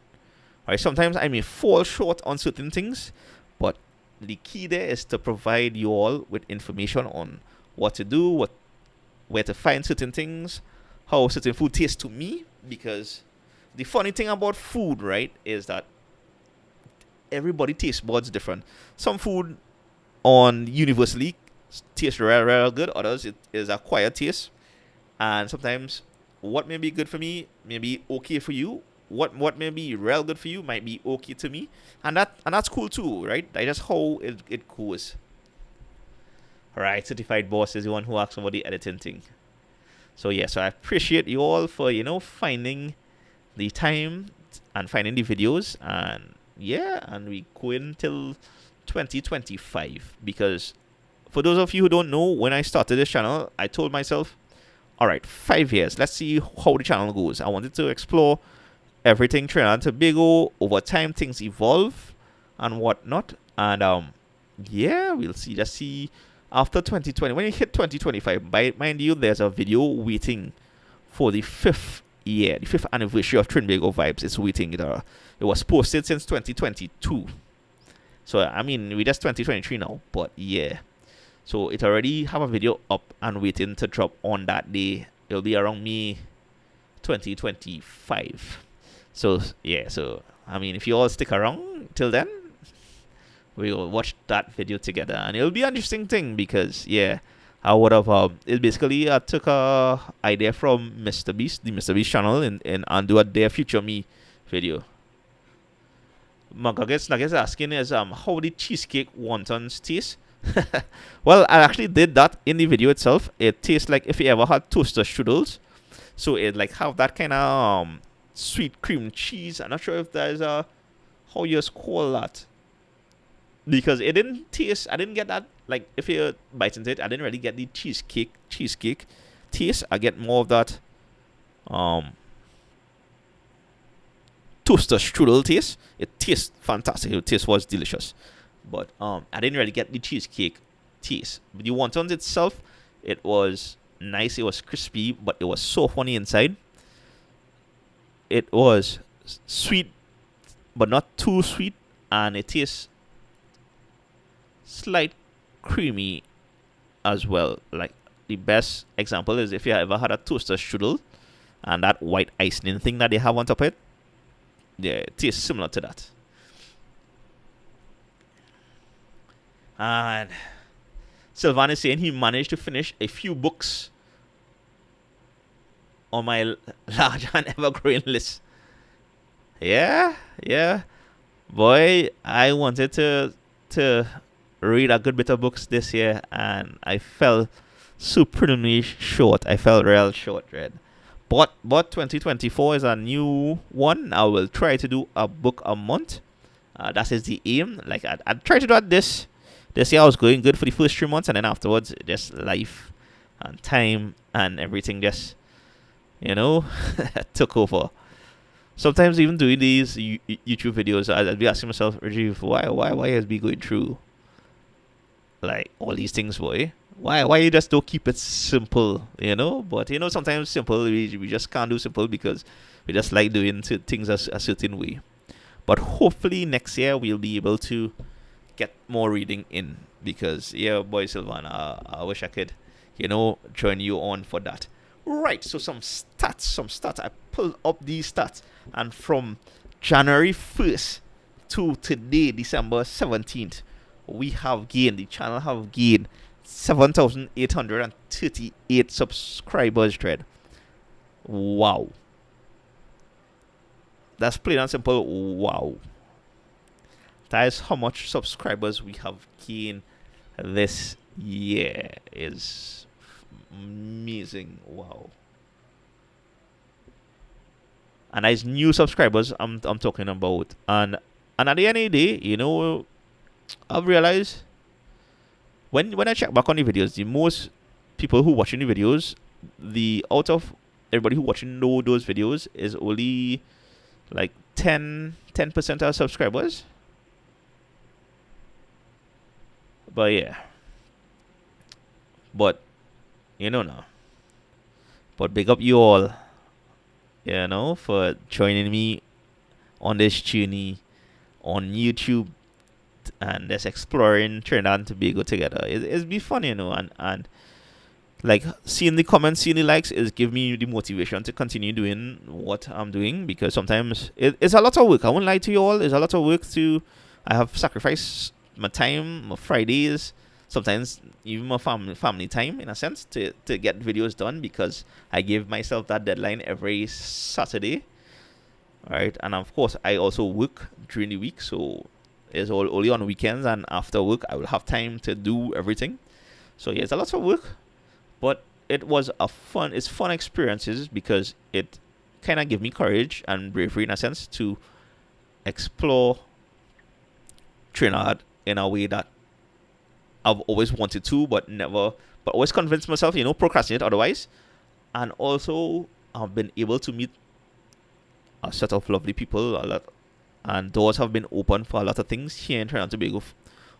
A: Right? Sometimes I may fall short on certain things, but the key there is to provide you all with information on what to do, where to find certain things, how certain food tastes to me. Because the funny thing about food, right, is that everybody taste buds different. Some food on universally tastes real good. Others, it is acquired taste. And sometimes what may be good for me may be okay for you. What may be real good for you might be okay to me. And that's cool too, right? That's just how it goes. Alright, Certified Boss is the one who asked about the editing thing. So yeah, so I appreciate you all for, finding the time and finding the videos. And yeah, and we go until 2025. Because for those of you who don't know, when I started this channel, I told myself, alright, 5 years, let's see how the channel goes. I wanted to explore everything Trinidad and Tobago. Over time, things evolve and whatnot. And yeah, we'll see. Just see after 2020. When you hit 2025, mind you, there's a video waiting for the 5th year, the 5th anniversary of Trinbago Vibes. It's waiting. It was posted since 2022. So I mean, we're just 2023 now, but yeah. So it already have a video up and waiting to drop on that day. It'll be around May 2025. So yeah, so I mean, if you all stick around till then, we'll watch that video together, and it'll be an interesting thing because yeah, I would have it basically took a idea from Mr. Beast, the Mr. Beast channel, and do a Dare Future Me video. Nuggets asking is how did cheesecake wontons taste? Well, I actually did that in the video itself. It tastes like if you ever had toaster strudels. So it like have that kind of sweet cream cheese. I'm not sure if there's a how you call that, because it didn't taste. I didn't get that, like if you bite into it, I didn't really get the cheesecake taste. I get more of that toaster strudel taste. It tastes fantastic. The taste was delicious, but I didn't really get the cheesecake taste. But the wontons itself, it was nice. It was crispy, but it was soft on the inside. It was sweet, but not too sweet. and it tastes slight creamy as well. Like the best example is if you ever had a toaster strudel and that white icing thing that they have on top of it. Yeah, it tastes similar to that. And Sylvan is saying he managed to finish a few books on my large and ever-growing list. Yeah, yeah. Boy, I wanted to read a good bit of books this year, and I fell supremely short. I fell real short, right? But 2024 is a new one. I will try to do a book a month. That is the aim. Like I tried to do that this year. I was going good for the first 3 months, and then afterwards, just life and time and everything just took over. Sometimes even doing these YouTube videos, I'd be asking myself, Rajiv, why is me going through like all these things, boy? Why you just don't keep it simple, But sometimes simple we just can't do simple because we just like doing things a certain way. But hopefully next year we'll be able to get more reading in because boy Sylvana, I wish I could, join you on for that. Right, so some stats. I pulled up these stats, and from January 1st to today, December 17th, the channel have gained 7,838 subscribers, Dread. Wow. That's plain and simple. Wow. That is how much subscribers we have gained this year. Is amazing. Wow. And as new subscribers I'm talking about. And at the end of the day, I've realized when I check back on the videos, the most people who watching the videos, out of everybody who watching those videos is only like 10% are subscribers. But yeah. But now. But big up you all, for joining me on this journey on YouTube and just exploring Trinidad and Tobago together. It's be fun, and like seeing the comments, seeing the likes is give me the motivation to continue doing what I'm doing, because sometimes it's a lot of work. I won't lie to you all. It's a lot of work I have sacrificed my time, my Fridays, sometimes even my family time in a sense to get videos done, because I give myself that deadline every Saturday. Right, and of course I also work during the week, so it's only on weekends and after work I will have time to do everything. So yeah, it's a lot of work, but it's fun experiences because it kind of give me courage and bravery in a sense to explore Trinidad in a way that I've always wanted to, but always convinced myself, procrastinate otherwise. And also I've been able to meet a set of lovely people a lot, and doors have been open for a lot of things here in Trinidad and Tobago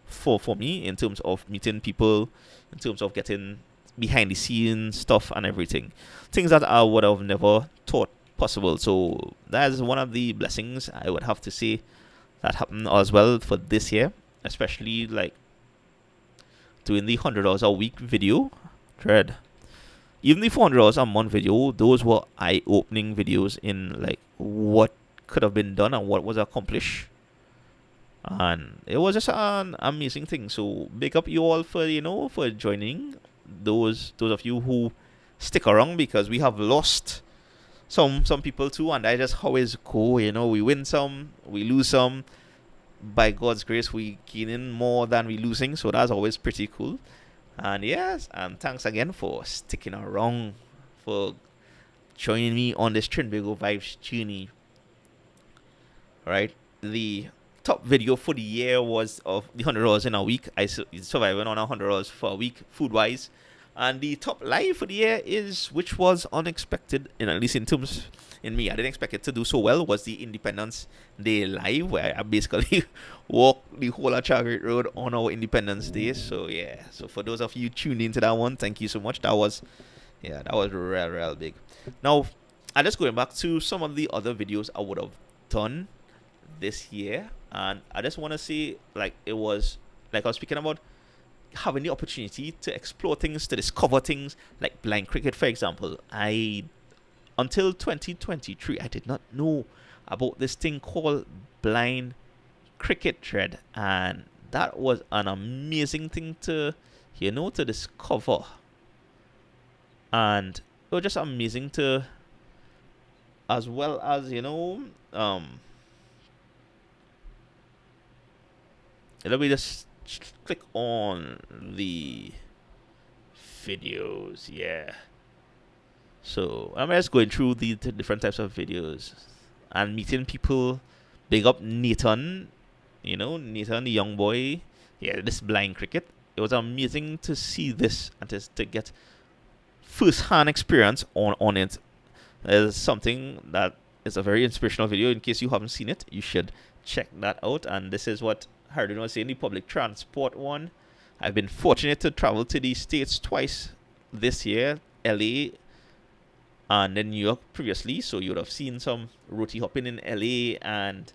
A: for me, in terms of meeting people, in terms of getting behind the scenes stuff and everything, things that I would have never thought possible. So that is one of the blessings I would have to say that happened as well for this year, especially like doing the $100 a week video. Dread. Even the $400 a month video, those were eye-opening videos in like what could have been done and what was accomplished. And it was just an amazing thing. So big up you all for joining. Those of you who stick around, because we have lost some people too, and that is how it's go. We win some, we lose some. By God's grace, we gaining more than we losing, so that's always pretty cool. And yes, and thanks again for sticking around, for joining me on this Trinbago Vibes journey. Right, the top video for the year was of the $100 in a week. I surviving on $100 for a week, food wise. And the top live for the year which was unexpected, at least in me, I didn't expect it to do so well, was the Independence Day live, where I basically walked the whole of Chagrin Road on our Independence Day. So yeah, so for those of you tuned into that one, thank you so much. That was real big. Now, I'm just going back to some of the other videos I would have done this year, and I just want to say, like, it was like I was speaking about having the opportunity to explore things, to discover things, like blind cricket, for example. I Until 2023, I did not know about this thing called blind cricket thread, and that was an amazing thing to to discover, and it was just amazing to, as well as let me just click on the videos. Yeah, so I'm just going through the different types of videos and meeting people. Big up Nathan, Nathan, the young boy. Yeah, this blind cricket. It was amazing to see this and to get first-hand experience on it. There's something that is a very inspirational video. In case you haven't seen it, you should check that out. And this is what Hardin was saying, the public transport one. I've been fortunate to travel to the States twice this year, LA and then New York previously. So you would have seen some roti hopping in LA and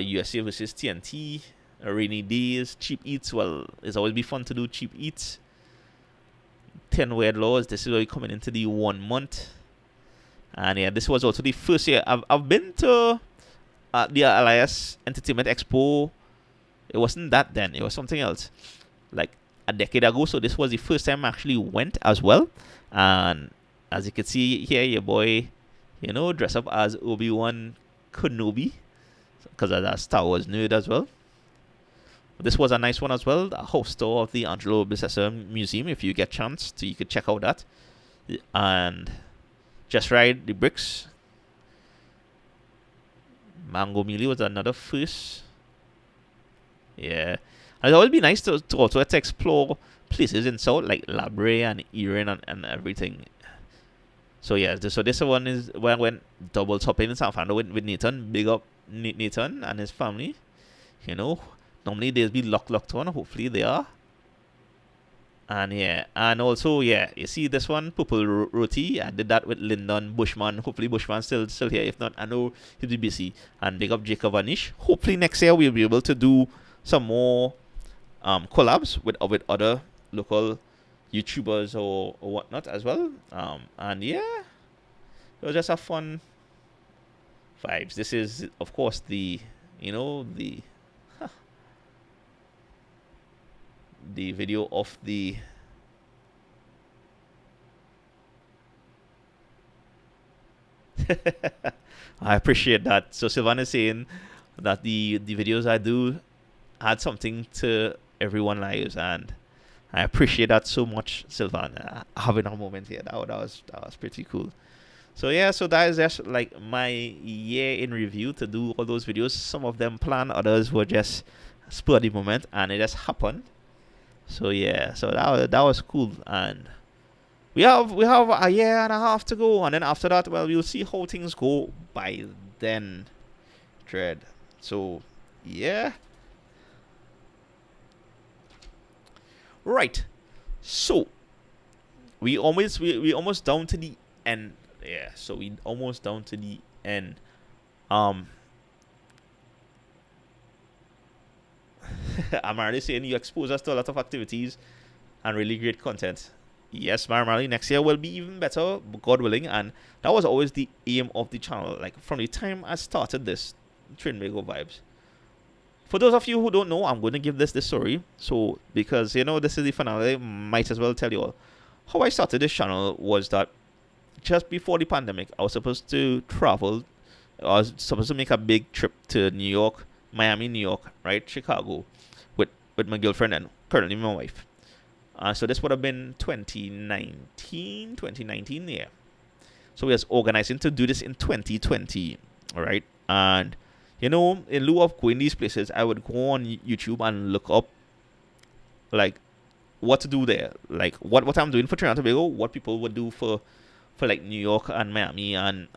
A: USA versus TNT, rainy days, cheap eats. Well, it's always be fun to do cheap eats. 10 weird laws. This is where we're coming into the 1 month. And yeah, this was also the first year I've been to the Elias Entertainment Expo. It wasn't that then, it was something else, like a decade ago. So this was the first time I actually went as well. And as you can see here, your boy, dress up as Obi-Wan Kenobi, because of that Star Wars nerd as well. This was a nice one as well, a house tour of the Angelo Bissessa Museum. If you get a chance to, you could check out that. And just ride the bricks. Mango Mealy was another first. Yeah, and it'd always be nice to also to explore places in South like Labre and Erin and everything. So yeah, so this one is when I went double topping in San Fernando with Nathan. Big up Nathan and his family. Normally they'll be locked on. Hopefully they are. And yeah, and also yeah, you see this one, Purple Roti. I did that with Lyndon Bushman. Hopefully Bushman's still here. If not, I know he'll be busy. And big up Jacob Anish. Hopefully next year we'll be able to do some more collabs with other local YouTubers or whatnot as well. And yeah, it was just a fun vibes. This is of course the the video of the I appreciate that. So Sylvan is saying that the videos I do add something to everyone's lives, and I appreciate that so much, Sylvan. Having a moment here, that was pretty cool. So yeah, so that is just like my year in review, to do all those videos. Some of them planned, others were just spur of the moment, and it just happened. So yeah, so that was cool, and we have a year and a half to go, and then after that, well, we'll see how things go by then. Dread. So yeah. Right. So we almost down to the end. Yeah, so we almost down to the end. I'm already saying you expose us to a lot of activities and really great content. Yes, Marley, next year will be even better, God willing, and that was always the aim of the channel. Like from the time I started this Trinbago vibes. For those of you who don't know, I'm going to give this story. So because this is the finale, might as well tell you all. How I started this channel was that just before the pandemic, I was supposed to travel. I was supposed to make a big trip to New York, Miami, New York, right, Chicago, with my girlfriend and currently my wife. So this would have been 2019, yeah. So we was organizing to do this in 2020, all right. And in lieu of going these places, I would go on YouTube and look up like what to do there, like what I'm doing for Trinidad and Tobago, what people would do for like New York and Miami and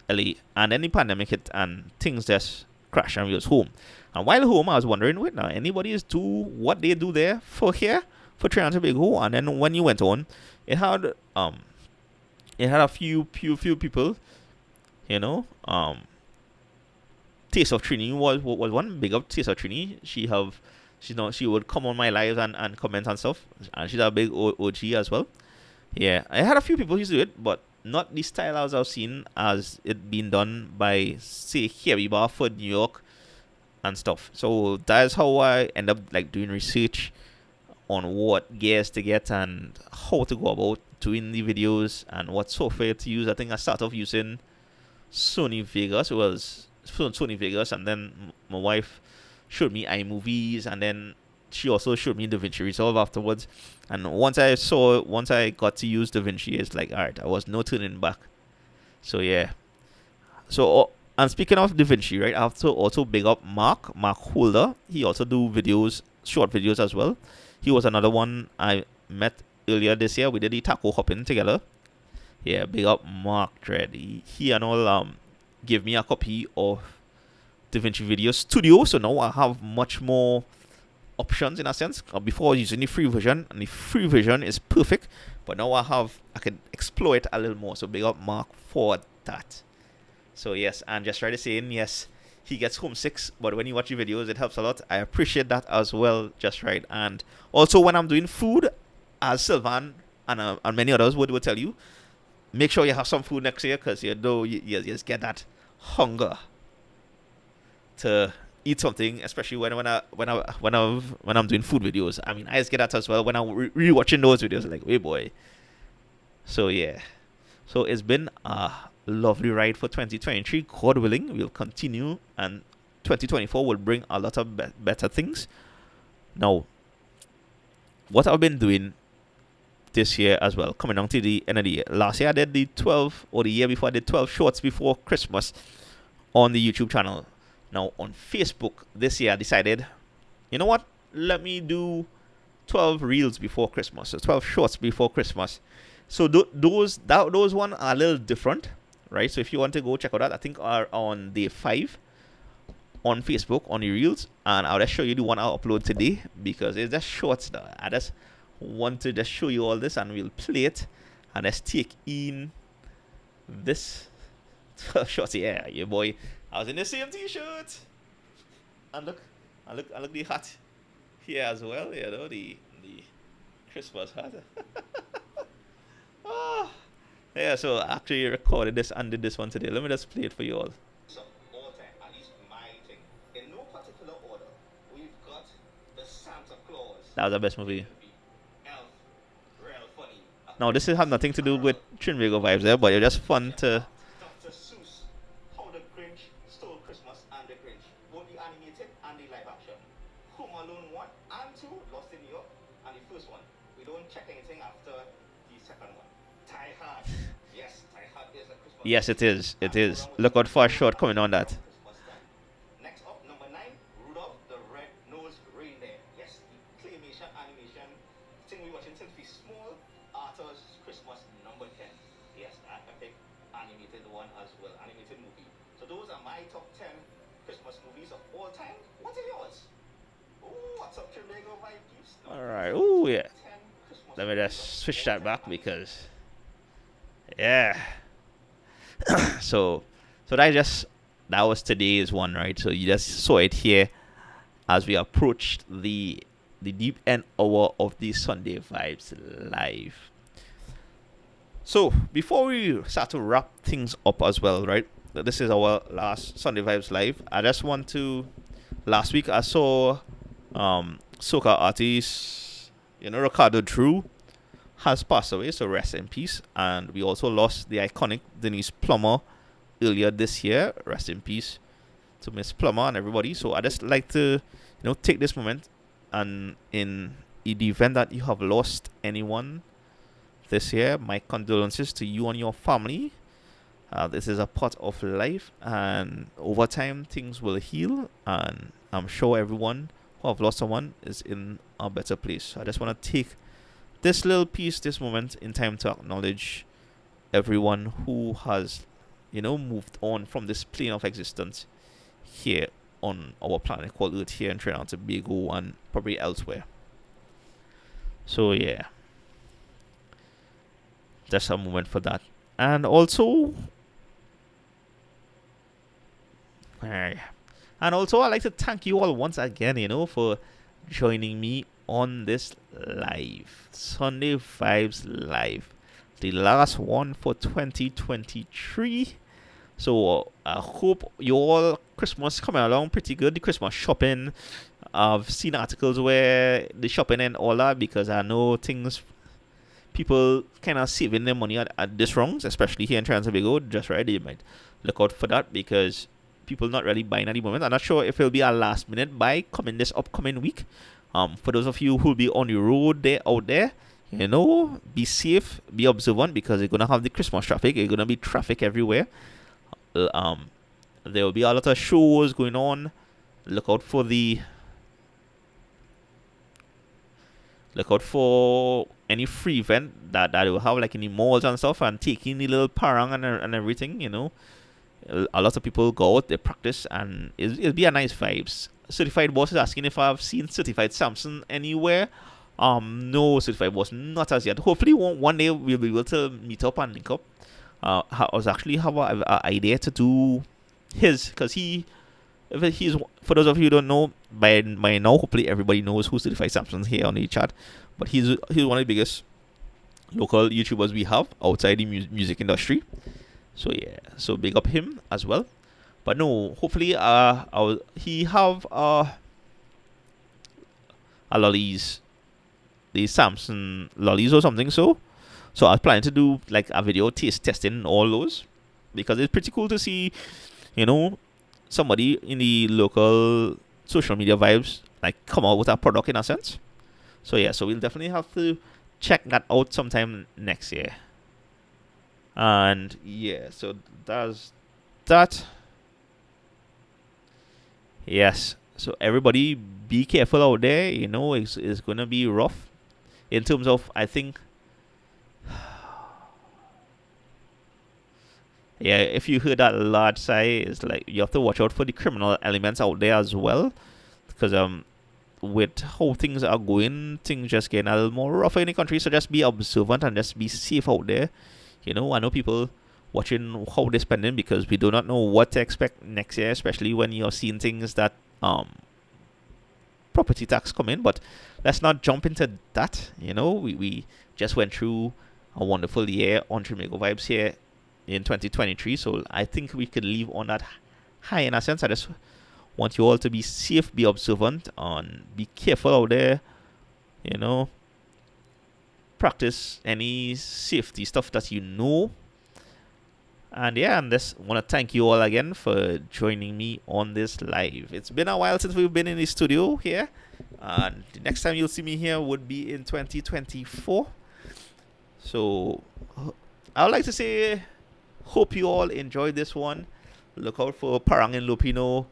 A: LA. And then the pandemic hit and things just crashed and we was home. And while home, I was wondering, wait now, anybody is do what they do there for here for Trinidad and Tobago? And then when you went on, it had a few people, Taste of Trini was one. Big up Taste of Trini. She would come on my lives and comment and stuff, and she's a big OG as well. Yeah, I had a few people who do it, but not the style as I've seen as it being done by, say, Kerry Barford, New York, and stuff. So that is how I end up like doing research on what gears to get and how to go about doing the videos and what software to use. I think I started off using Sony Vegas. It was Sony Vegas, and then my wife showed me iMovies, and then she also showed me DaVinci Resolve afterwards. And once I got to use DaVinci, it's like, all right, I was no turning back. So yeah. So and speaking of DaVinci, right, I have to also big up Mark Holder. He also do videos, short videos as well. He was another one I met earlier this year. We did the taco hopping together. Yeah, big up Mark Dread. He and all gave me a copy of DaVinci Video Studio, so now I have much more options in a sense. Before I was using the free version, and the free version is perfect, but now I can explore it a little more. So big up Mark for that. So yes, and just try to say yes, he gets homesick, but when you watch the videos, it helps a lot. I appreciate that as well, just right. And also when I'm doing food, as Sylvan and many others would tell you, make sure you have some food next year, because you just get that hunger to eat something, especially when I'm doing food videos. I mean, I just get that as well when I'm rewatching those videos. Like, hey boy. So yeah, so it's been a lovely ride for 2023. God willing, we'll continue, and 2024 will bring a lot of better things. Now, what I've been doing this year as well, coming on to the end of the year. Last year I did the 12, or the year before I did 12 shorts before Christmas on the YouTube channel. Now on Facebook this year I decided, you know what? Let me do 12 reels before Christmas, so 12 shorts before Christmas. So those one are a little different, right? So if you want to go check out that, I think are on day 5 on Facebook on the reels, and I'll just show you the one I'll upload today because it's just shorts though. I just want to just show you all this, and we'll play it and just take in this 12 shorts. Yeah, your boy. I was in the same t-shirt, and look the hat here as well. You know, the Christmas hat. Oh, yeah. So I actually recorded this and did this one today. Let me just play it for you all. So all time, at least my thing, in no particular order, we've got the Santa Claus. That was the best movie. Elf, real funny. Now this has nothing to do with Trinbago vibes there, but it's just fun to. Yes, it is. It is. Look out for a short coming on that. Next up, number 9, Rudolph the Red-Nosed Reindeer. Yes, the claymation animation thing we watching since we small. Arthur's Christmas number 10. Yes, that epic animated one as well, animated movie. So those are my top 10 Christmas movies of all time. What are yours? Ooh, what's up, Trinbago vibe peeps? All right. Ooh, yeah. Let me just switch that back because, yeah. so that was today's one, right? So you just saw it here as we approached the deep end hour of the Sunday Vibes Live. So before we start to wrap things up as well, right? This is our last Sunday Vibes Live. I just want to, last week I saw soca artist, Ricardo Drew has passed away, so rest in peace. And we also lost the iconic Denise Plummer earlier this year. Rest in peace to Miss Plummer and everybody. So I just like to, take this moment, and in the event that you have lost anyone this year, my condolences to you and your family. This is a part of life, and over time things will heal, and I'm sure everyone who have lost someone is in a better place. So I just want to take this little piece, this moment in time to acknowledge everyone who has, moved on from this plane of existence here on our planet called Earth, here in Trinidad and Tobago and probably elsewhere. So yeah, just a moment for that. And also, And also, I'd like to thank you all once again, for joining me on this live Sunday Vibes Live, the last one for 2023. So I hope your Christmas coming along pretty good. The Christmas shopping, I've seen articles where the shopping and all that, because I know people kind of saving their money at this rounds, especially here in Trinidad and Tobago. Just right, you might look out for that, because people not really buying at the moment. I'm not sure if it'll be a last minute buy coming this upcoming week. For those of you who'll be on the road out there, be safe, be observant, because you're gonna have the Christmas traffic. You're gonna be traffic everywhere. There will be a lot of shows going on. Look out for any free event that will have, like in the malls and stuff, and taking the little parang and everything. A lot of people go out, they practice, and it'll be a nice vibes. Certified Boss is asking if I've seen Certified Samson anywhere. No, Certified Boss, not as yet. Hopefully one day we'll be able to meet up and link up. I was actually have an idea to do his, because he's, for those of you who don't know, by now hopefully everybody knows who Certified Samson's here on the chat, but he's one of the biggest local YouTubers we have outside the music industry. So yeah, so big up him as well. But no, hopefully he have a lollies, the Samsung lollies or something. So I was planning to do like a video testing all those, because it's pretty cool to see, somebody in the local social media vibes like come out with a product in a sense. So yeah, so we'll definitely have to check that out sometime next year. And yeah, so that's that. Yes, so everybody be careful out there. It's gonna be rough in terms of, I think. Yeah, if you heard that large sigh, it's like you have to watch out for the criminal elements out there as well, because with how things are going, things just getting a little more rougher in the country. So just be observant and just be safe out there. I know people watching how they're spending, because we do not know what to expect next year, especially when you're seeing things that property tax come in. But let's not jump into that. We just went through a wonderful year on Trinbago Vibes here in 2023, so I think we could leave on that high in a sense. I just want you all to be safe, be observant, and be careful out there. Practice any safety stuff that you know. And yeah, and just want to thank you all again for joining me on this live. It's been a while since we've been in the studio here, and the next time you'll see me here would be in 2024. So I would like to say, hope you all enjoyed this one. Look out for Parang and Lupino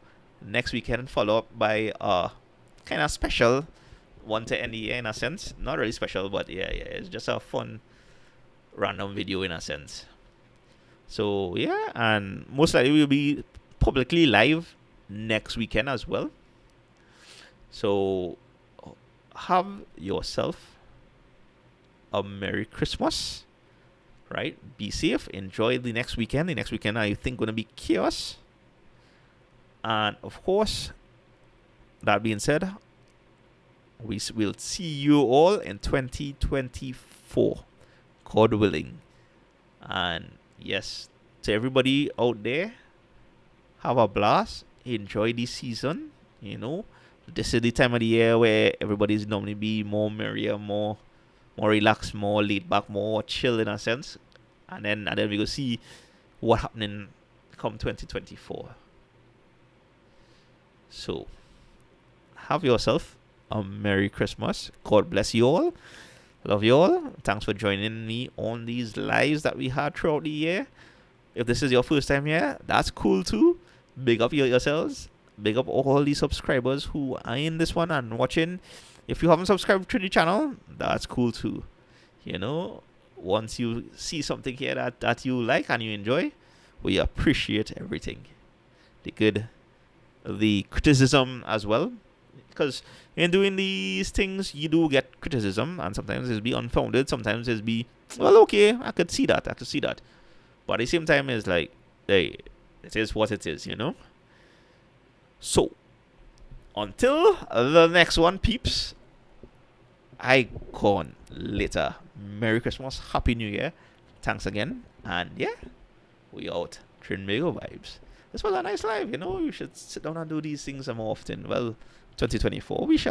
A: next weekend, followed up by a kind of special one to end the year in a sense. Not really special, but yeah, it's just a fun random video in a sense. So yeah, and most likely we'll be publicly live next weekend as well. So have yourself a Merry Christmas, right? Be safe, enjoy the next weekend. The next weekend I think gonna be chaos. And of course, that being said, we'll see you all in 2024, God willing. And yes, to everybody out there, have a blast, enjoy this season. This is the time of the year where everybody's normally be more merrier, more relaxed, more laid back, more chill in a sense. And then we go see what happening come 2024. So have yourself a Merry Christmas. God bless you all. Love you all. Thanks for joining me on these lives that we had throughout the year. If this is your first time here, that's cool too. Big up yourselves. Big up all the subscribers who are in this one and watching. If you haven't subscribed to the channel, that's cool too. Once you see something here that you like and you enjoy, we appreciate everything. The good, the criticism as well. Because in doing these things, you do get criticism, and sometimes it's be unfounded, sometimes it's be, well, okay, I could see that. But at the same time, it's like, hey, it is what it is, So, until the next one, peeps, I gone later. Merry Christmas, Happy New Year. Thanks again. And yeah, we out. Trinbago vibes. This was a nice live, you know. You should sit down and do these things more often. Well, 2024, we shall.